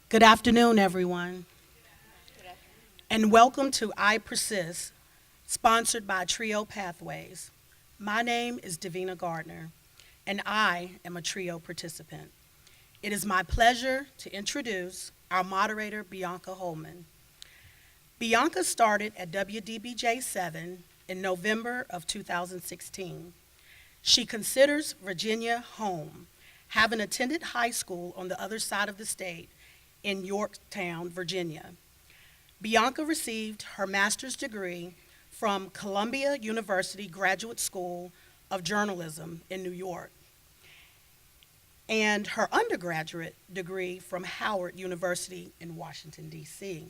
Good afternoon, everyone, and welcome to IPersist, sponsored by Trio Pathways. My name is Davina Gardner, and I am a Trio participant. It is my pleasure to introduce our moderator, Bianca Holman. Bianca started at WDBJ 7 in November of 2016. She considers Virginia home, having attended high school on the other side of the state in Yorktown, Virginia. Bianca received her master's degree from Columbia University Graduate School of Journalism in New York and her undergraduate degree from Howard University in Washington, D.C.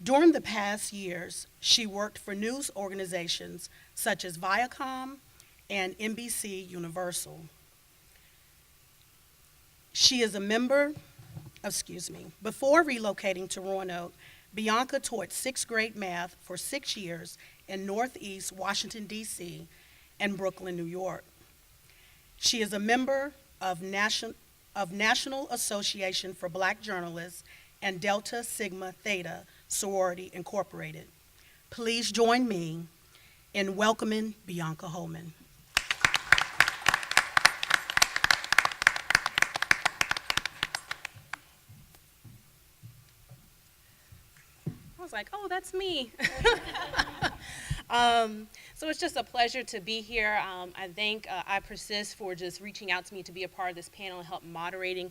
During the past years, she worked for news organizations such as Viacom and NBC Universal. She is a member Before relocating to Roanoke, Bianca taught sixth grade math for 6 years in Northeast Washington, D.C. and Brooklyn, New York. She is a member of National Association for Black Journalists and Delta Sigma Theta Sorority Incorporated. Please join me in welcoming Bianca Holman. I was like, oh, that's me. So it's just a pleasure to be here. I thank IPersist for just reaching out to me to be a part of this panel and help moderating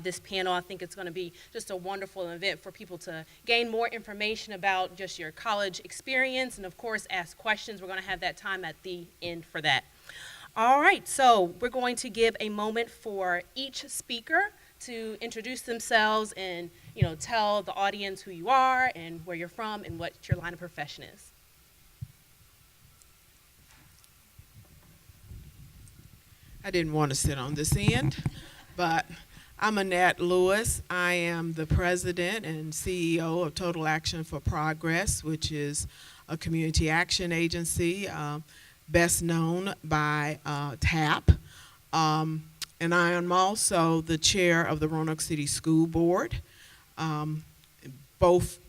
this panel. I think it's going to be just a wonderful event for people to gain more information about just your college experience and, of course, ask questions. We're going to have that time at the end for that. All right, so we're going to give a moment for each speaker to introduce themselves and tell the audience who you are and where you're from and what your line of profession is. I didn't want to sit on this end, but I'm Annette Lewis. I am the president and CEO of Total Action for Progress, which is a community action agency best known by TAP. And I am also the chair of the Roanoke City School Board. Both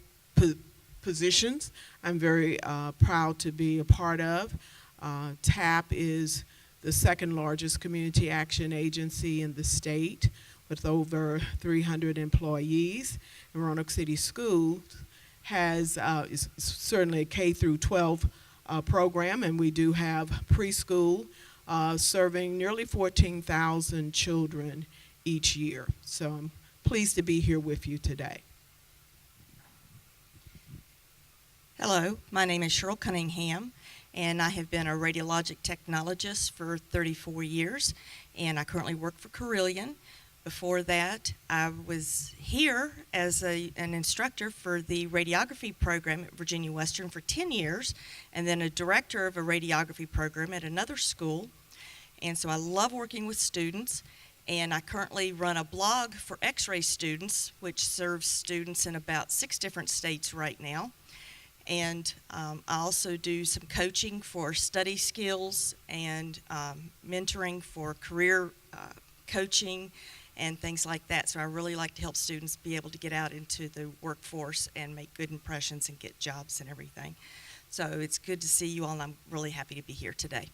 positions I'm very proud to be a part of. TAP is the second largest community action agency in the state with over 300 employees. And Roanoke City Schools is certainly a K through 12 program, and we do have preschool serving nearly 14,000 children each year. So I'm pleased to be here with you today. Hello, my name is Cheryl Cunningham, and I have been a radiologic technologist for 34 years, and I currently work for Carillion. Before that, I was here as an instructor for the radiography program at Virginia Western for 10 years, and then a director of a radiography program at another school. And so I love working with students, and I currently run a blog for X-ray students, which serves students in about 6 different states right now. And I also do some coaching for study skills and mentoring for career coaching and things like that. So I really like to help students be able to get out into the workforce and make good impressions and get jobs and everything. So it's good to see you all, and I'm really happy to be here today.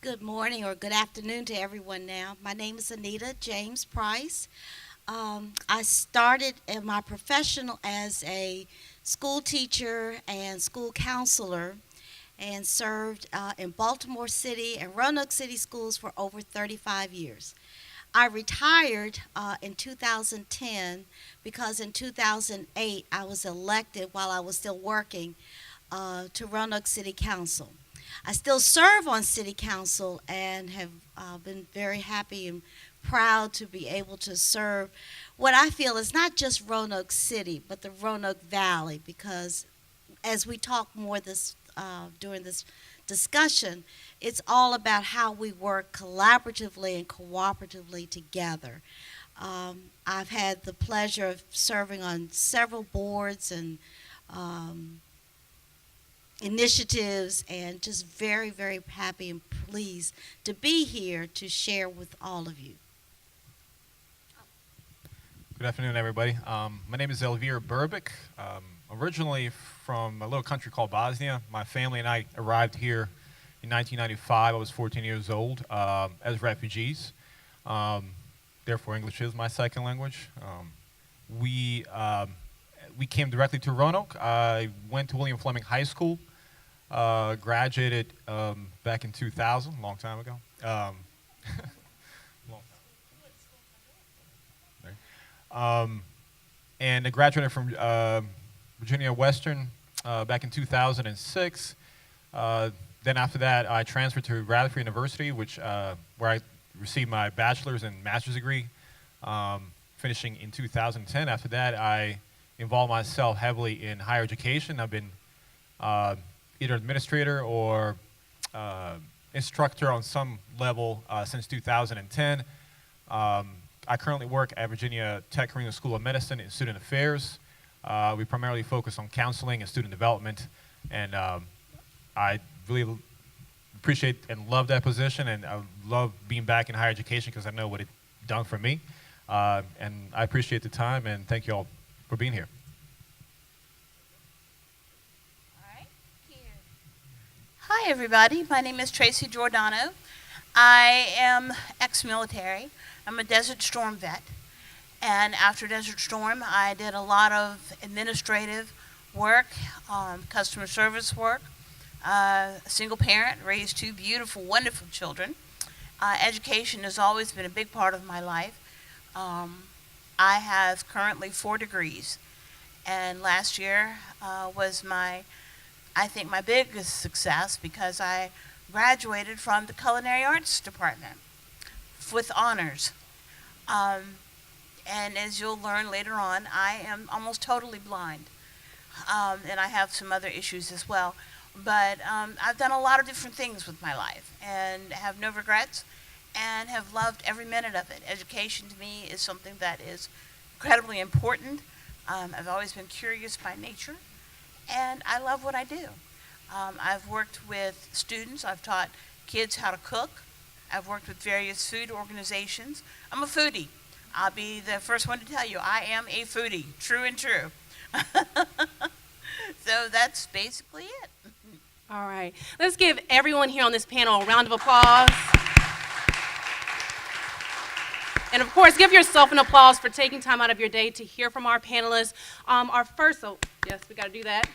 Good morning or good afternoon to everyone now. My name is Anita James Price. I started in my professional as a school teacher and school counselor and served in Baltimore City and Roanoke City schools for over 35 years. I retired in 2010 because in 2008 I was elected while I was still working to Roanoke City Council. I still serve on City Council and have been very happy and proud to be able to serve what I feel is not just Roanoke City, but the Roanoke Valley, because as we talk more during this discussion, it's all about how we work collaboratively and cooperatively together. I've had the pleasure of serving on several boards and initiatives, and just very, very happy and pleased to be here to share with all of you. Good afternoon, everybody. My name is Vere Berbick. Originally from a little country called Bosnia. My family and I arrived here in 1995. I was 14 years old as refugees. Therefore, English is my second language. We came directly to Roanoke. I went to William Fleming High School. Graduated back in 2000, long time ago. Long time. And I graduated from Virginia Western back in 2006. Then after that, I transferred to Rutherford University, where I received my bachelor's and master's degree, finishing in 2010. After that, I involved myself heavily in higher education. I've been either administrator or instructor on some level since 2010. I currently work at Virginia Tech Carino School of Medicine in Student Affairs. We primarily focus on counseling and student development, and I really appreciate and love that position, and I love being back in higher education because I know what it's done for me, and I appreciate the time, and thank you all for being here. Hi, everybody. My name is Tracey Giordano. I am ex-military. I'm a Desert Storm vet. And after Desert Storm, I did a lot of administrative work, customer service work, a single parent, raised two beautiful, wonderful children. Education has always been a big part of my life. I have currently 4 degrees. And last year was I think my biggest success because I graduated from the Culinary Arts Department with honors. And as you'll learn later on, I am almost totally blind. And I have some other issues as well. But I've done a lot of different things with my life and have no regrets and have loved every minute of it. Education to me is something that is incredibly important. I've always been curious by nature. And I love what I do. I've worked with students. I've taught kids how to cook. I've worked with various food organizations. I'm a foodie. I'll be the first one to tell you, I am a foodie, true and true. So that's basically it. All right. Let's give everyone here on this panel a round of applause. And of course, give yourself an applause for taking time out of your day to hear from our panelists. Yes, we got to do that.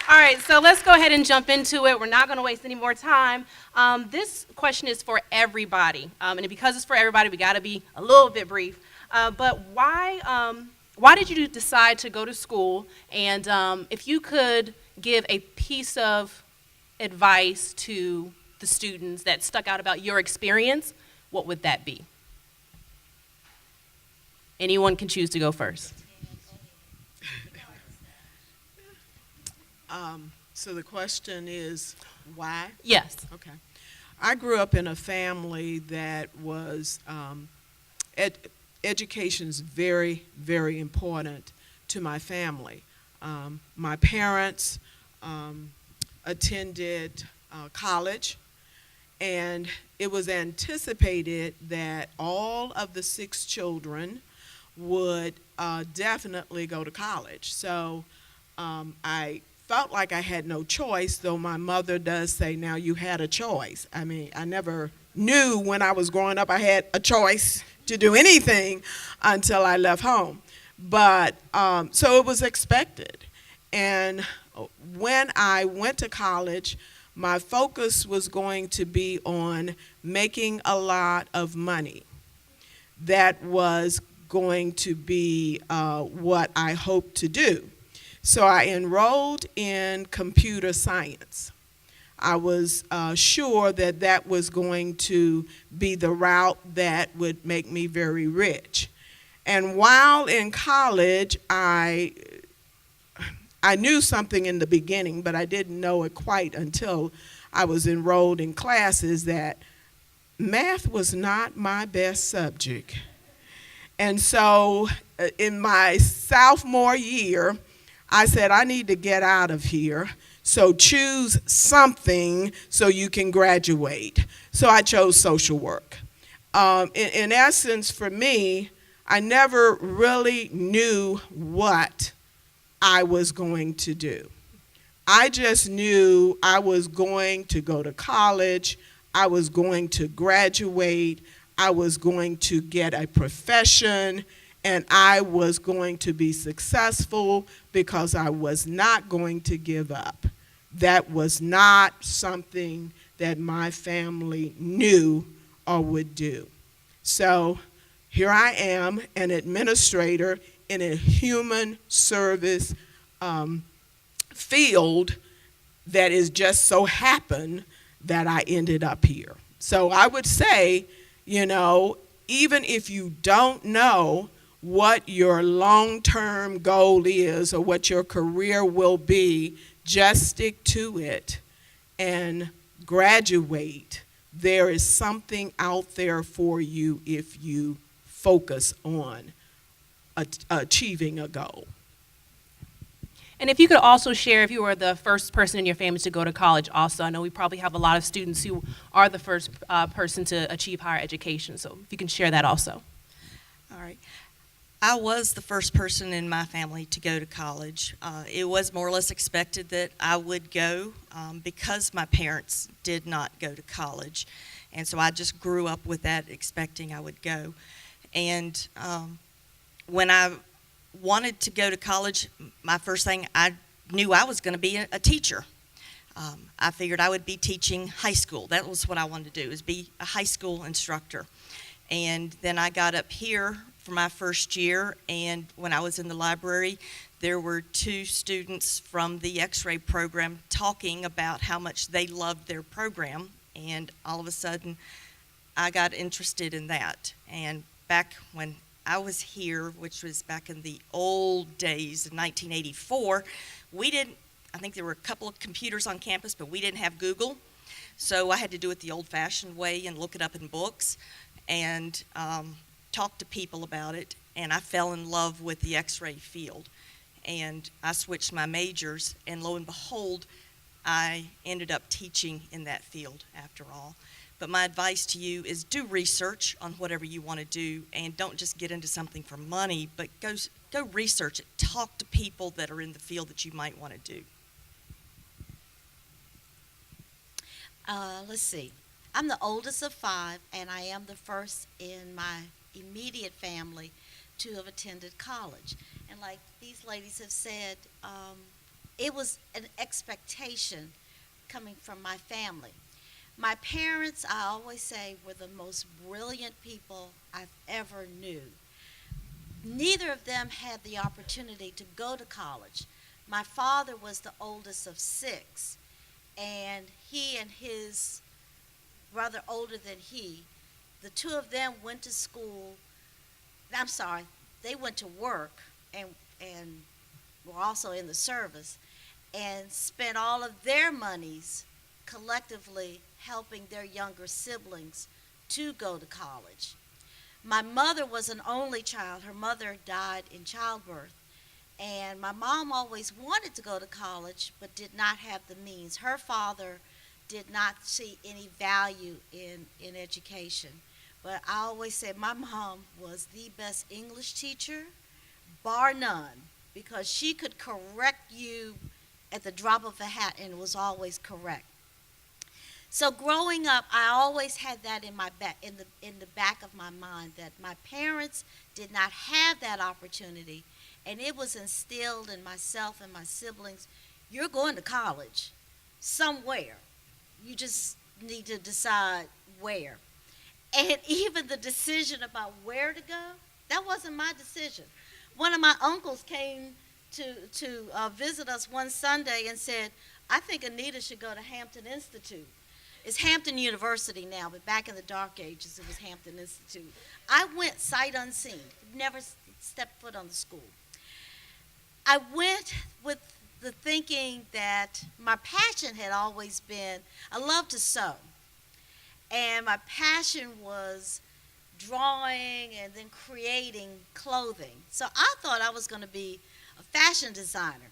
All right, so let's go ahead and jump into it. We're not going to waste any more time. This question is for everybody, and because it's for everybody, we got to be a little bit brief. But why did you decide to go to school? And if you could give a piece of advice to the students that stuck out about your experience, what would that be? Anyone can choose to go first. So the question is, why? Yes. Okay. I grew up in a family that was, education's very, very important to my family. My parents attended college, and it was anticipated that all of the 6 children would definitely go to college. So I felt like I had no choice, though my mother does say, now you had a choice. I mean, I never knew when I was growing up I had a choice to do anything until I left home. But so it was expected. And when I went to college, my focus was going to be on making a lot of money. That was going to be what I hoped to do. So I enrolled in computer science. I was sure that that was going to be the route that would make me very rich. And while in college, I knew something in the beginning, but I didn't know it quite until I was enrolled in classes that math was not my best subject. And so in my sophomore year, I said, I need to get out of here, so choose something so you can graduate. So I chose social work. In essence, for me, I never really knew what I was going to do. I just knew I was going to go to college, I was going to graduate, I was going to get a profession, and I was going to be successful because I was not going to give up. That was not something that my family knew or would do. So here I am, an administrator in a human service field that is just so happened that I ended up here. So I would say, you know, even if you don't know what your long-term goal is or what your career will be, just stick to it and graduate. There is something out there for you if you focus on achieving a goal. And if you could also share if you were the first person in your family to go to college also. I know we probably have a lot of students who are the first person to achieve higher education, so if you can share that also. All right. I was the first person in my family to go to college. It was more or less expected that I would go because my parents did not go to college. And so I just grew up with that, expecting I would go. And when I wanted to go to college, my first thing, I knew I was going to be a teacher. I figured I would be teaching high school. That was what I wanted to do, is be a high school instructor. And then I got up here for my first year, and when I was in the library, there were 2 students from the X-ray program talking about how much they loved their program, and all of a sudden, I got interested in that. And back when I was here, which was back in the old days in 1984, I think there were a couple of computers on campus, but we didn't have Google. So I had to do it the old-fashioned way and look it up in books and talk to people about it. And I fell in love with the X-ray field. And I switched my majors, and lo and behold, I ended up teaching in that field after all. But my advice to you is do research on whatever you want to do, and don't just get into something for money, but go research it. Talk to people that are in the field that you might want to do. Let's see. I'm the oldest of 5, and I am the first in my immediate family to have attended college. And like these ladies have said, it was an expectation coming from my family. My parents, I always say, were the most brilliant people I've ever knew. Neither of them had the opportunity to go to college. My father was the oldest of 6, and he and his brother older than he, the 2 of them went to school. They went to work and were also in the service and spent all of their monies collectively helping their younger siblings to go to college. My mother was an only child. Her mother died in childbirth. And my mom always wanted to go to college but did not have the means. Her father did not see any value in education. But I always said my mom was the best English teacher, bar none, because she could correct you at the drop of a hat, and it was always correct. So growing up, I always had that in the back of my mind, that my parents did not have that opportunity, and it was instilled in myself and my siblings, you're going to college somewhere. You just need to decide where. And even the decision about where to go, that wasn't my decision. One of my uncles came to visit us one Sunday and said, I think Anita should go to Hampton Institute. It's Hampton University now, but back in the dark ages, it was Hampton Institute. I went sight unseen, never stepped foot on the school. I went with the thinking that my passion had always been, I love to sew. And my passion was drawing and then creating clothing. So I thought I was going to be a fashion designer.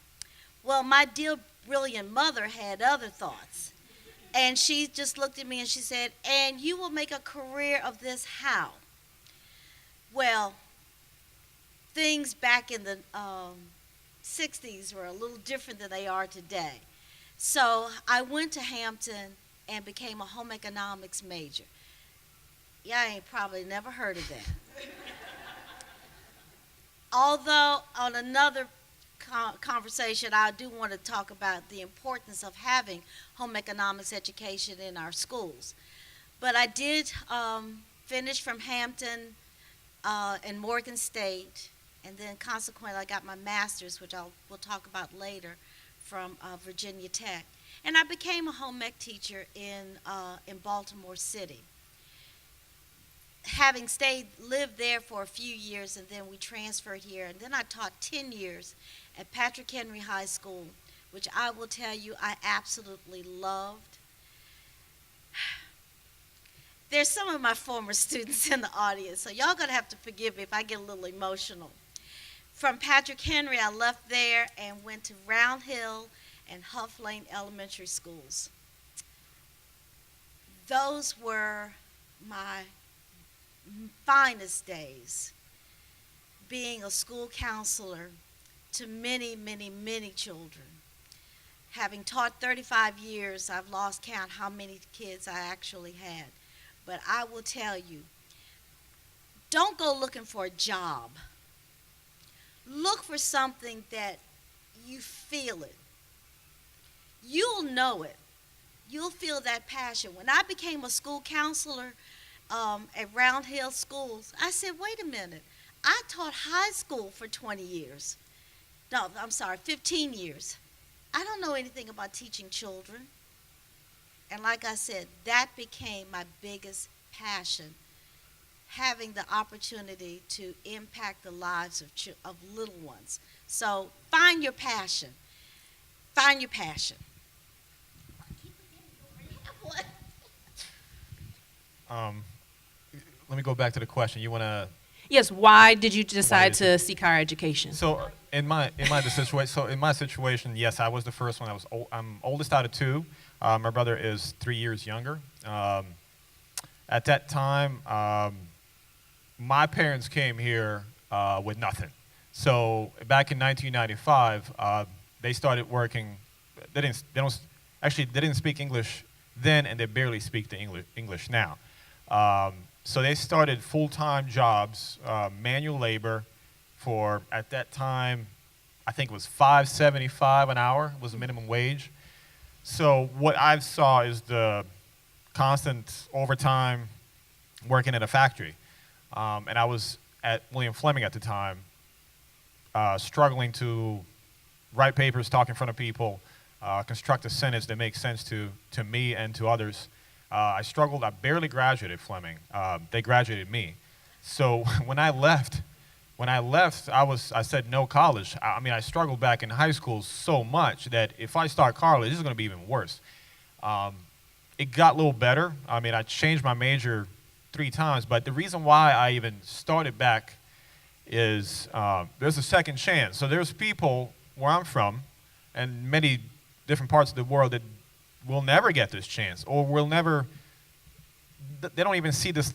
Well, my dear brilliant mother had other thoughts. And she just looked at me and she said, and you will make a career of this how? Well, things back in the 60s were a little different than they are today. So I went to Hampton and became a home economics major. Y'all ain't probably never heard of that. Although on another conversation, I do want to talk about the importance of having home economics education in our schools. But I did finish from Hampton and Morgan State, and then consequently I got my master's, which we'll talk about later, from Virginia Tech. And I became a home ec teacher in Baltimore City. Having lived there for a few years, and then we transferred here, and then I taught 10 years at Patrick Henry High School, which I will tell you I absolutely loved. There's some of my former students in the audience, so y'all gonna have to forgive me if I get a little emotional. From Patrick Henry, I left there and went to Round Hill and Huff Lane Elementary Schools. Those were my finest days, being a school counselor to many, many, many children. Having taught 35 years, I've lost count how many kids I actually had. But I will tell you, don't go looking for a job. Look for something that you feel it. You'll know it. You'll feel that passion. When I became a school counselor at Round Hill Schools, I said, wait a minute. I taught high school for 20 years. No, I'm sorry, 15 years. I don't know anything about teaching children. And like I said, that became my biggest passion, having the opportunity to impact the lives of little ones. So find your passion. Find your passion. Let me go back to the question. You want to? Yes, why did you decide did to seek higher education? So in my situation, yes, I was the first one. I'm oldest out of two. My brother is 3 years younger. At that time, my parents came here with nothing. So back in 1995, they started working. They didn't speak English then, and they barely speak the English now. So they started full-time jobs, manual labor, for at that time, I think it was $5.75 an hour was the minimum wage. So what I saw is the constant overtime working at a factory. And I was at William Fleming at the time, struggling to write papers, talk in front of people, construct a sentence that makes sense to me and to others. I struggled. I barely graduated Fleming. They graduated me. So when I left, I said no college. I mean, I struggled back in high school so much that if I start college, this is going to be even worse. It got a little better. I mean, I changed my major 3 times, but the reason why I even started back is there's a second chance. So there's people where I'm from and many different parts of the world that will never get this chance, or will never, they don't even see the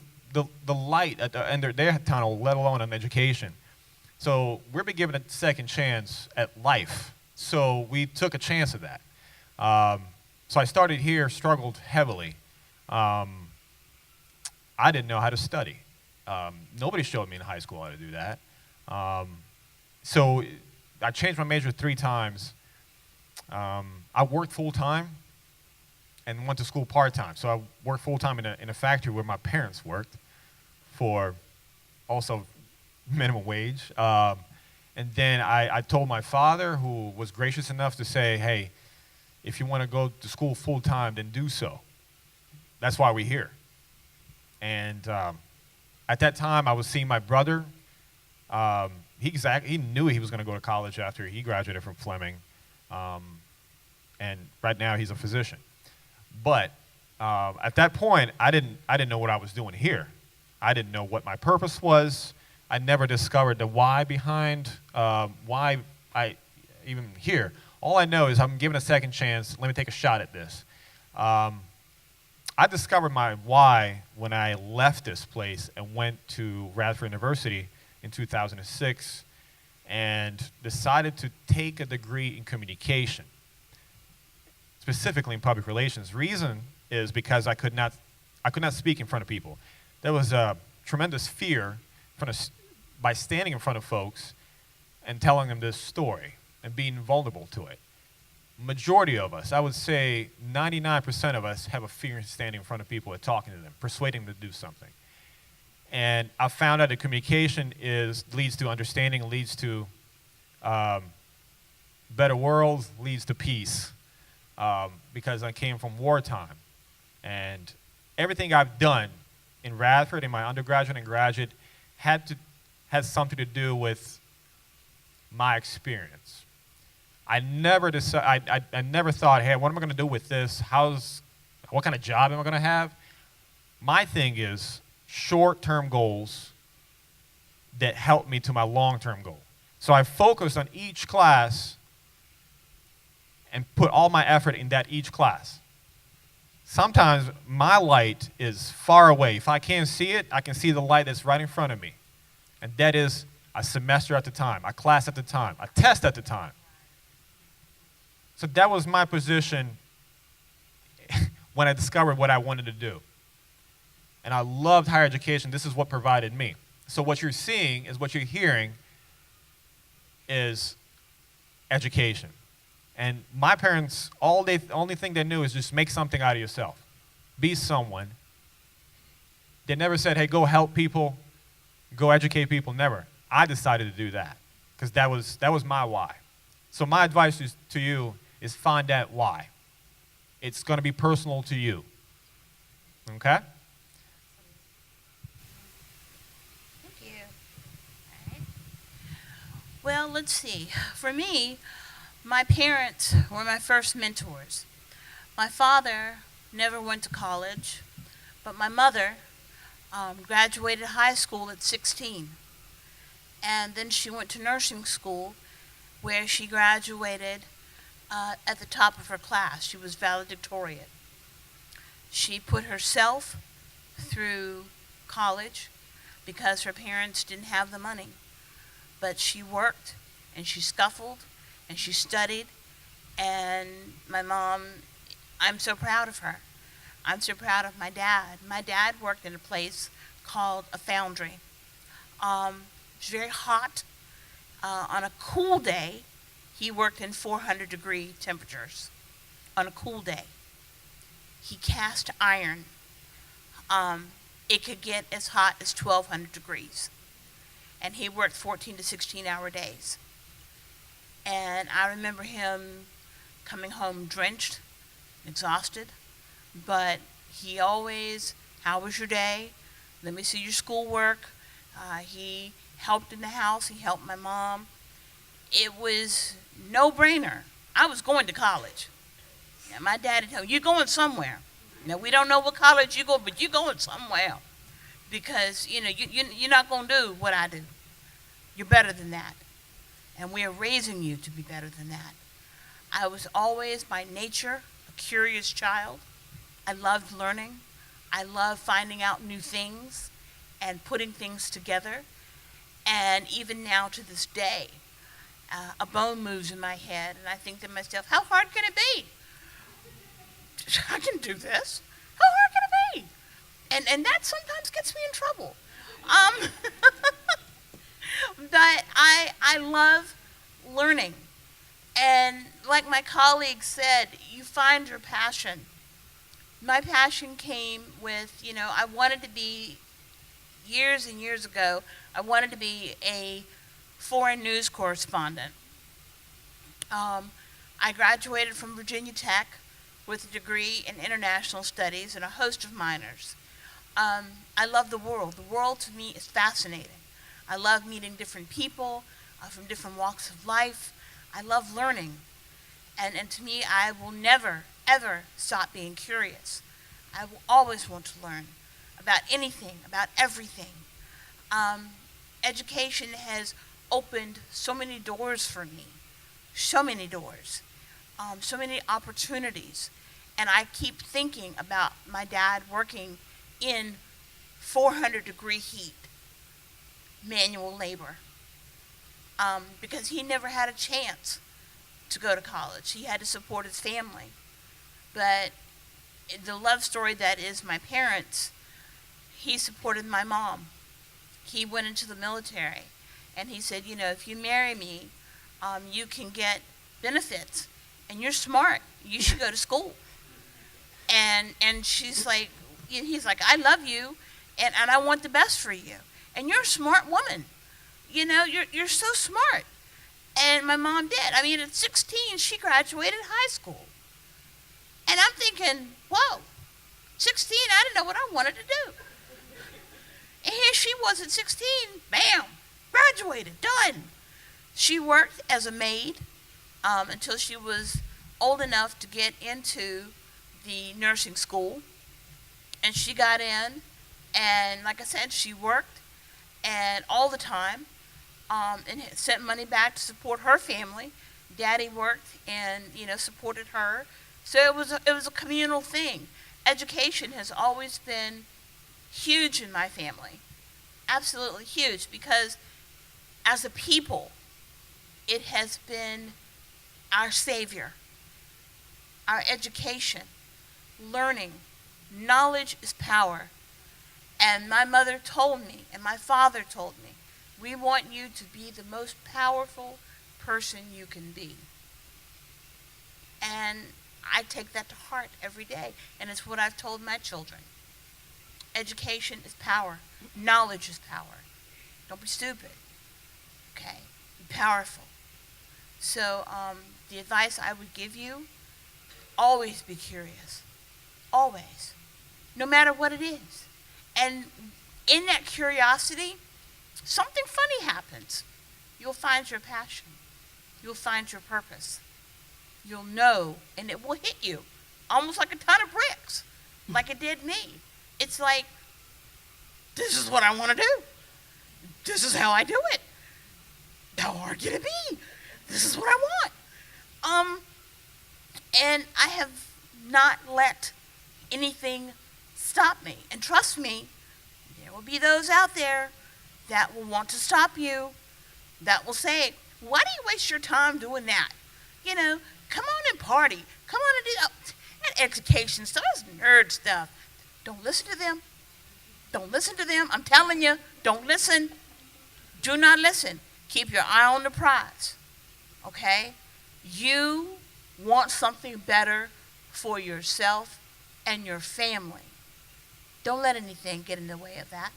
light at the end of their tunnel, let alone an education. So we're being given a second chance at life. So we took a chance of that. So I started here, struggled heavily. I didn't know how to study. Nobody showed me in high school how to do that. So I changed my major 3 times. I worked full-time and went to school part-time. So I worked full-time in a factory where my parents worked for also minimum wage. And then I told my father, who was gracious enough to say, hey, if you want to go to school full-time, then do so. That's why we're here. And at that time, I was seeing my brother. He knew he was going to go to college after he graduated from Fleming. And right now, he's a physician. But at that point, I didn't know what I was doing here. I didn't know what my purpose was. I never discovered the why behind why I even here. All I know is I'm given a second chance. Let me take a shot at this. I discovered my why when I left this place and went to Radford University in 2006 and decided to take a degree in communication, specifically in public relations. Reason is because I could not speak in front of people. There was a tremendous fear by standing in front of folks and telling them this story and being vulnerable to it. Majority of us, I would say 99% of us, have a fear in standing in front of people and talking to them, persuading them to do something. And I found out that communication leads to understanding, leads to better world, leads to peace, because I came from wartime. And everything I've done in Radford, in my undergraduate and graduate, had something to do with my experience. I never thought, hey, what am I going to do with this? What kind of job am I going to have? My thing is short-term goals that help me to my long-term goal. So I focused on each class and put all my effort in each class. Sometimes my light is far away. If I can't see it, I can see the light that's right in front of me. And that is a semester at a time, a class at a time, a test at a time. So that was my position when I discovered what I wanted to do. And I loved higher education. This is what provided me. So what you're seeing is what you're hearing is education. And my parents, only thing they knew is just make something out of yourself. Be someone. They never said, hey, go help people, go educate people, never. I decided to do that because that was my why. So my advice to you is find that why. It's going to be personal to you. Okay? Thank you. All right. Well, let's see. For me, my parents were my first mentors. My father never went to college, but my mother graduated high school at 16. And then she went to nursing school where she graduated at the top of her class. She was valedictorian. She put herself through college because her parents didn't have the money. But she worked and she scuffled and she studied. And my mom, I'm so proud of her. I'm so proud of my dad. My dad worked in a place called a foundry. It was very hot. On a cool day, he worked in 400-degree temperatures. On a cool day, he cast iron. It could get as hot as 1,200 degrees. And he worked 14 to 16-hour days. And I remember him coming home drenched, exhausted, but he always, how was your day? Let me see your schoolwork. He helped in the house. He helped my mom. It was no-brainer. I was going to college. And my daddy told me, you're going somewhere. Now, we don't know what college you go, but you're going somewhere. Because, you're not going to do what I do. You're better than that. And we are raising you to be better than that. I was always, by nature, a curious child. I loved learning. I loved finding out new things and putting things together. And even now to this day, a bone moves in my head, and I think to myself, how hard can it be? I can do this. How hard can it be? And that sometimes gets me in trouble. But I love learning. And like my colleague said, you find your passion. My passion came with, I wanted to be, years and years ago, I wanted to be a foreign news correspondent. I graduated from Virginia Tech with a degree in international studies and a host of minors. I love the world. The world to me is fascinating. I love meeting different people from different walks of life. I love learning. And to me, I will never, ever stop being curious. I will always want to learn about anything, about everything. Education has opened so many doors for me, so many doors, so many opportunities. And I keep thinking about my dad working in 400-degree heat, manual labor. because he never had a chance to go to college. He had to support his family. But the love story that is my parents, he supported my mom. He went into the military, and he said, if you marry me, you can get benefits, and you're smart. You should go to school. And she's like, he's like, I love you, and I want the best for you. And you're a smart woman. You're so smart. And my mom did. I mean, at 16, she graduated high school. And I'm thinking, whoa, 16, I didn't know what I wanted to do. And here she was at 16, bam, graduated, done. She worked as a maid until she was old enough to get into the nursing school. And she got in, and like I said, she worked and all the time, and sent money back to support her family. Daddy worked and supported her. So it was a communal thing. Education has always been huge in my family, absolutely huge, because as a people, it has been our savior. Our education, learning, knowledge is power. And my mother told me, and my father told me, we want you to be the most powerful person you can be. And I take that to heart every day, and it's what I've told my children. Education is power. Knowledge is power. Don't be stupid. Okay? Be powerful. So the advice I would give you, always be curious. Always. No matter what it is. And in that curiosity, something funny happens. You'll find your passion. You'll find your purpose. You'll know, and it will hit you almost like a ton of bricks, like it did me. It's like, this is what I want to do. This is how I do it. How hard can it be? This is what I want. And I have not let anything stop me. And trust me, there will be those out there that will want to stop you, that will say, why do you waste your time doing that? Come on and party. Come on and do that education stuff, that's nerd stuff. Don't listen to them. Don't listen to them. I'm telling you, don't listen. Do not listen. Keep your eye on the prize. Okay? You want something better for yourself and your family. Don't let anything get in the way of that.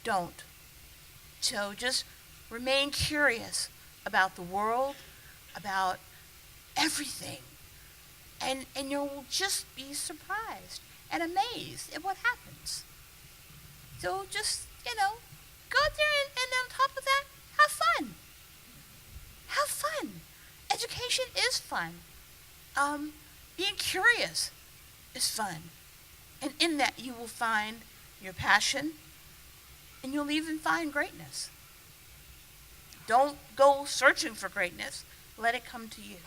Don't. So just remain curious about the world, about everything. And you'll just be surprised and amazed at what happens. So just, go out there and on top of that, have fun. Have fun. Education is fun. Being curious is fun. And in that you will find your passion, and you'll even find greatness. Don't go searching for greatness. Let it come to you.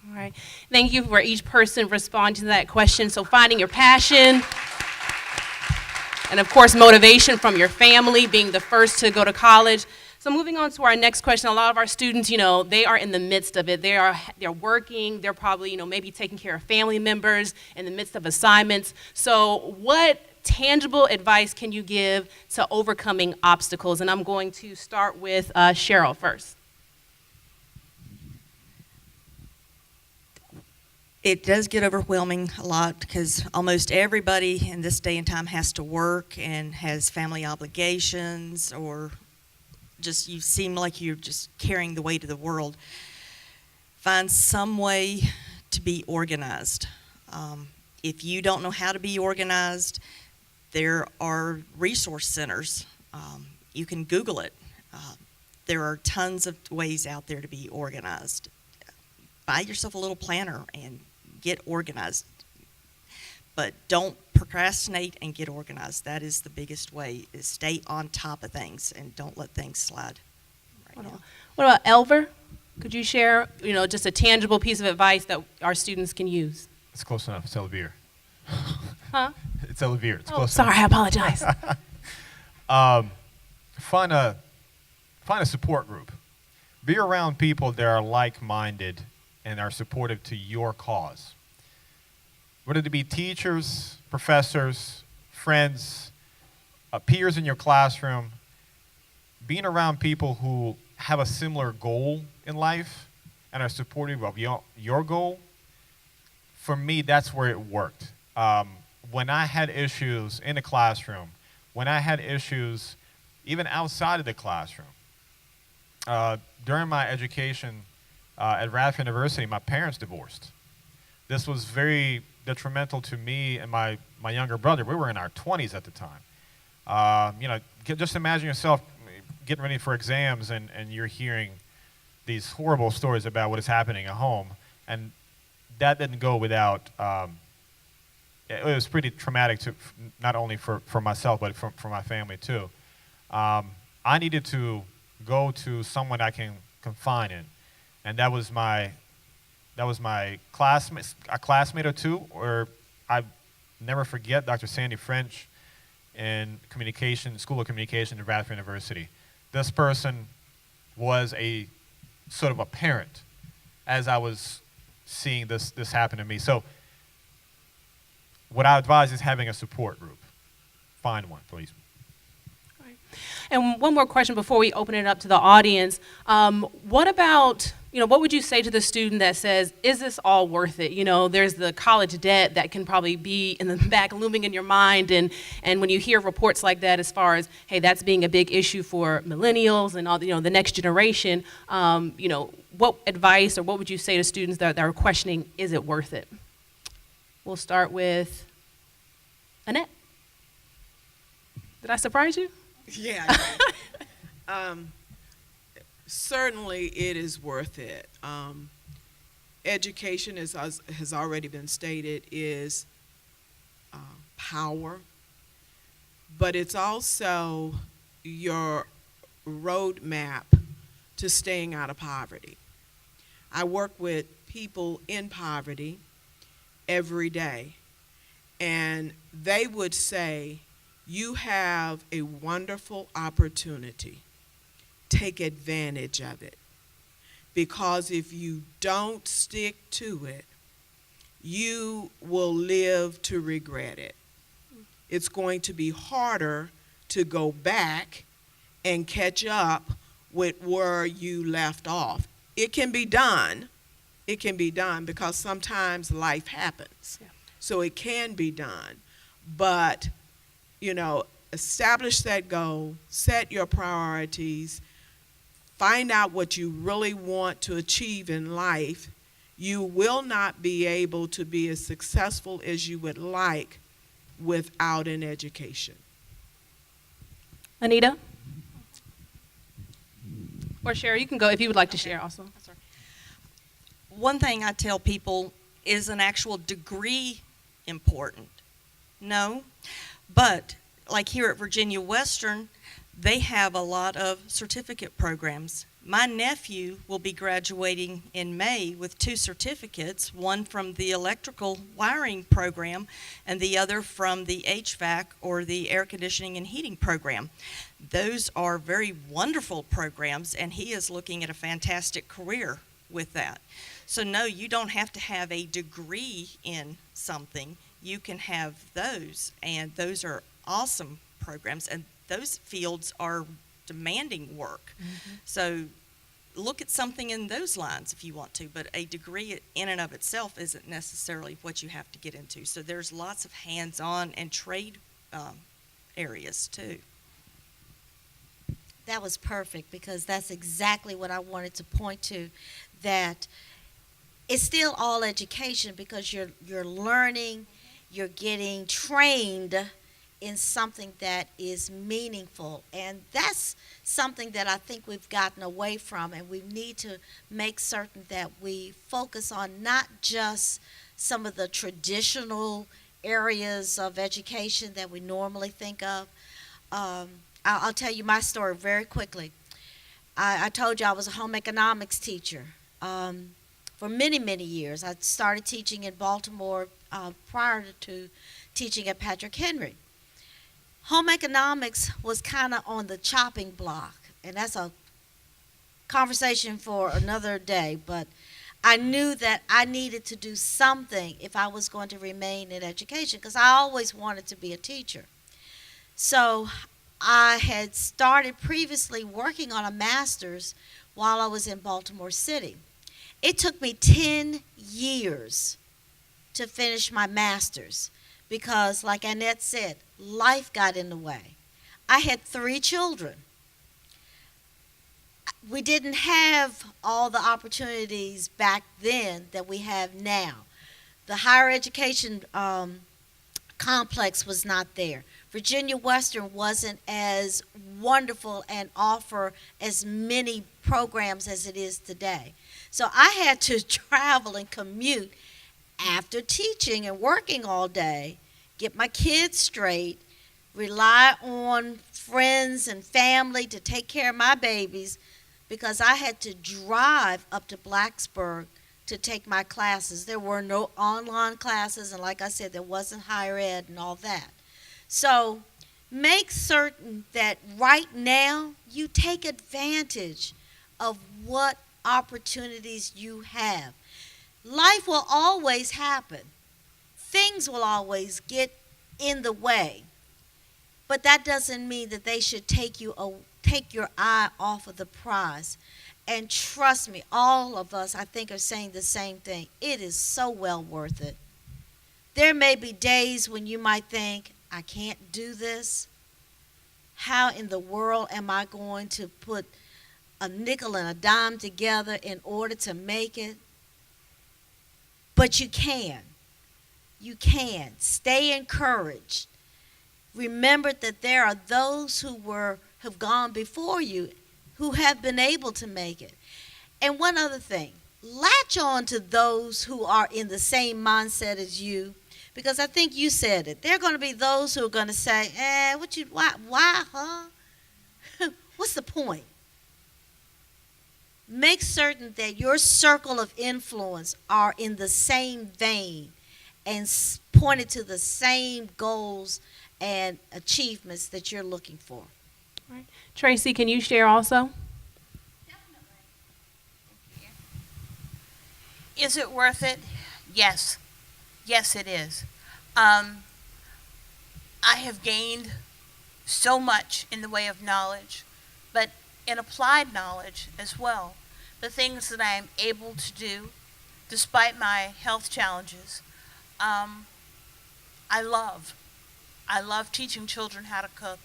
All right. Thank you for each person responding to that question. So finding your passion, and of course motivation from your family, being the first to go to college. So moving on to our next question, a lot of our students, they are in the midst of it. They're working, they're probably, maybe taking care of family members in the midst of assignments. So what tangible advice can you give to overcoming obstacles? And I'm going to start with Cheryl first. It does get overwhelming a lot because almost everybody in this day and time has to work and has family obligations, or just you seem like you're just carrying the weight of the world. Find some way to be organized. If you don't know how to be organized, there are resource centers. You can Google it. There are tons of ways out there to be organized. Buy yourself a little planner and get organized. But don't procrastinate and get organized. That is the biggest way, is stay on top of things and don't let things slide right now. What about Elver? Could you share, just a tangible piece of advice that our students can use? It's close enough. It's Vere. Huh? It's Vere. It's Oh, close sorry, enough. I apologize. find a support group. Be around people that are like-minded and are supportive to your cause. Whether it be teachers, professors, friends, peers in your classroom, being around people who have a similar goal in life and are supportive of your goal, for me, that's where it worked. When I had issues in the classroom, when I had issues even outside of the classroom, during my education at Radford University, my parents divorced. This was very detrimental to me and my younger brother. We were in our 20s at the time. Just imagine yourself getting ready for exams and you're hearing these horrible stories about what is happening at home. And that didn't go without, it was pretty traumatic not only for myself, but for my family too. I needed to go to someone I can confide in. And that was my classmate, a classmate or two, or I never forget Dr. Sandy French in School of Communication at Radford University. This person was a sort of a parent as I was seeing this happen to me. So what I advise is having a support group. Find one, please. And one more question before we open it up to the audience. What about, what would you say to the student that says, is this all worth it? There's the college debt that can probably be in the back looming in your mind. And when you hear reports like that, as far as, hey, that's being a big issue for millennials and all the next generation, what advice or what would you say to students that are questioning, is it worth it? We'll start with Annette. Did I surprise you? Yeah. Certainly it is worth it. Education, as has already been stated, is power, but it's also your roadmap to staying out of poverty. I work with people in poverty every day, and they would say, you have a wonderful opportunity. Take advantage of it. Because if you don't stick to it, you will live to regret it. It's going to be harder to go back and catch up with where you left off. It can be done. It can be done because sometimes life happens. Yeah. So it can be done. But establish that goal, set your priorities, find out what you really want to achieve in life. You will not be able to be as successful as you would like without an education. Anita? Or Sherry, you can go if you would like to share also. One thing I tell people, is an actual degree important? No. But like here at Virginia Western, they have a lot of certificate programs. My nephew will be graduating in May with 2 certificates, one from the electrical wiring program and the other from the HVAC or the air conditioning and heating program. Those are very wonderful programs, and he is looking at a fantastic career with that. So no, you don't have to have a degree in something. You can have those, and those are awesome programs, and those fields are demanding work. Mm-hmm. So look at something in those lines if you want to, but a degree in and of itself isn't necessarily what you have to get into. So there's lots of hands-on and trade areas too. That was perfect, because that's exactly what I wanted to point to, that it's still all education, because you're learning, you're getting trained in something that is meaningful. And that's something that I think we've gotten away from, and we need to make certain that we focus on not just some of the traditional areas of education that we normally think of. I'll tell you my story very quickly. I told you I was a home economics teacher for many, many years. I started teaching in Baltimore prior to teaching at Patrick Henry. Home economics was kind of on the chopping block, and that's a conversation for another day, but I knew that I needed to do something if I was going to remain in education because I always wanted to be a teacher. So I had started previously working on a master's while I was in Baltimore City. It took me 10 years to finish my master's because, like Annette said, life got in the way. I had 3 children. We didn't have all the opportunities back then that we have now. The higher education complex was not there. Virginia Western wasn't as wonderful and offer as many programs as it is today. So I had to travel and commute after teaching and working all day, get my kids straight, rely on friends and family to take care of my babies, because I had to drive up to Blacksburg to take my classes. There were no online classes, and like I said, there wasn't higher ed and all that. So make certain that right now you take advantage of what opportunities you have. Life will always happen. Things will always get in the way. But that doesn't mean that they should take your eye off of the prize. And trust me, all of us, I think, are saying the same thing. It is so well worth it. There may be days when you might think, I can't do this. How in the world am I going to put a nickel and a dime together in order to make it? But you can. You can. Stay encouraged. Remember that there are those who have gone before you who have been able to make it. And one other thing, latch on to those who are in the same mindset as you, because I think you said it. There are going to be those who are going to say, why, huh? What's the point? Make certain that your circle of influence are in the same vein and pointed to the same goals and achievements that you're looking for. Right. Tracey, can you share also? Definitely. Thank you. Is it worth it? Yes. Yes, it is. I have gained so much in the way of knowledge, but in applied knowledge as well. The things that I'm able to do, despite my health challenges, I love. I love teaching children how to cook.